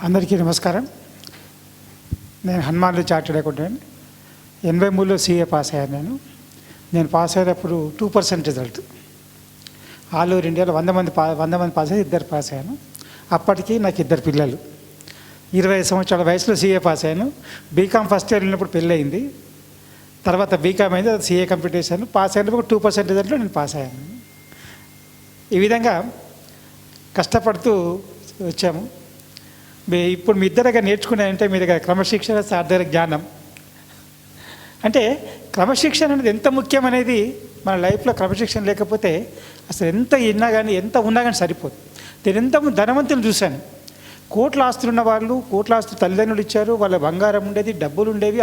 అందరికీ నమస్కారం. నేను హనుమాన్లు చార్టెడ్ అకౌంటెంట్. 83లో CA పాస్ అయ్యాను. నేను పాస్ అయ్యేటప్పుడు 2% రిజల్ట్. ఆల్ ఓవర్ ఇండియాలో 100 మంది పాస్ అయ్యి 2 పాస్ అయ్యాను. అప్పటికి నాకు 2 పిల్లలు. 20 సంవత్సరాల వయసులో CA పాస్ అయ్యాను. బీకామ్ ఫస్ట్ ఇయర్ ఉన్నప్పుడు పెళ్ళి అయింది. తర్వాత బీకామ్ అయింది, CA కంప్లీట్ చేశాను. పాస్ అయినప్పుడు 2% రిజల్ట్లో నేను పాస్ అయ్యాను. ఈ విధంగా కష్టపడుతూ వచ్చాము. ఇప్పుడు మీ ఇద్దరు దగ్గర నేర్చుకున్నాయంటే మీ దగ్గర క్రమశిక్షణ, సార్ దగ్గర జ్ఞానం. అంటే క్రమశిక్షణ అనేది ఎంత ముఖ్యం అనేది మన లైఫ్లో క్రమశిక్షణ లేకపోతే అసలు ఎంత విన్నా కానీ ఎంత ఉన్నా కానీ సరిపోదు. నేను ఎంత ధనవంతులు చూశాను. కోట్ల ఆస్తులు ఉన్న వాళ్ళు, కోట్ల ఆస్తులు తల్లిదండ్రులు ఇచ్చారు, వాళ్ళ బంగారం ఉండేది, డబ్బులు ఉండేవి,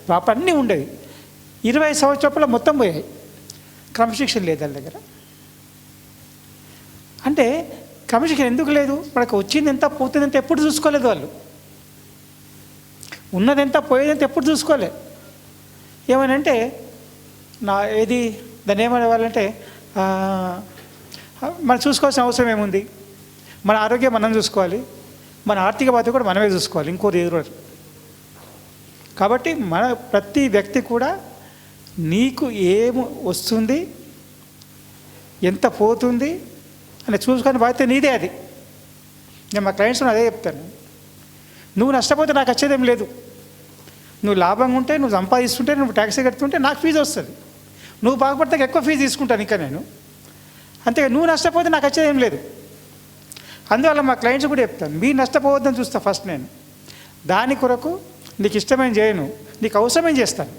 ప్రాపర్ అన్నీ ఉండేవి. 20 సంవత్సరాల మొత్తం పోయాయి. క్రమశిక్షణ లేదు వాళ్ళ దగ్గర. అంటే క్రమశిక్షణ ఎందుకు లేదు? మనకు వచ్చింది ఎంత, పోతుంది ఎంత ఎప్పుడు చూసుకోలేదు. వాళ్ళు ఉన్నది ఎంత, పోయేది ఎంత ఎప్పుడు చూసుకోలేదు. ఏమనంటే దాన్ని ఏమనే వాళ్ళంటే మనం చూసుకోవాల్సిన అవసరం ఏముంది? మన ఆరోగ్యం మనం చూసుకోవాలి, మన ఆర్థిక బాధ్యత కూడా మనమే చూసుకోవాలి, ఇంకోటి ఎదురు. కాబట్టి ప్రతి వ్యక్తి కూడా నీకు ఏం వస్తుంది, ఎంత పోతుంది అని చూసుకొని బాధ్యత నీదే. అది నేను మా క్లయింట్స్ని అదే చెప్తాను. నువ్వు నష్టపోతే నాకు వచ్చేదేం లేదు. నువ్వు లాభంగా ఉంటే, నువ్వు సంపాదిస్తుంటే, నువ్వు ట్యాక్సీ కడుతుంటే నాకు ఫీజు వస్తుంది. నువ్వు బాగుపడితే ఎక్కువ ఫీజు తీసుకుంటాను ఇంకా నేను. అంతే, నువ్వు నష్టపోతే నాకు వచ్చేదేం లేదు. అందువల్ల మా క్లయింట్స్ కూడా చెప్తాను, మీరు నష్టపోవద్దని చూస్తా ఫస్ట్ నేను. దాని కొరకు నీకు ఇష్టమైన చేయను, నీకు అవసరమైన చేస్తాను.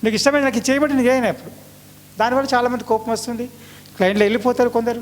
నీకు ఇష్టమైన నాకు చేయబట్టి నేను చేయను. అప్పుడు దానివల్ల చాలామంది కోపం వస్తుంది, క్లయింట్లు వెళ్ళిపోతారు కొందరు.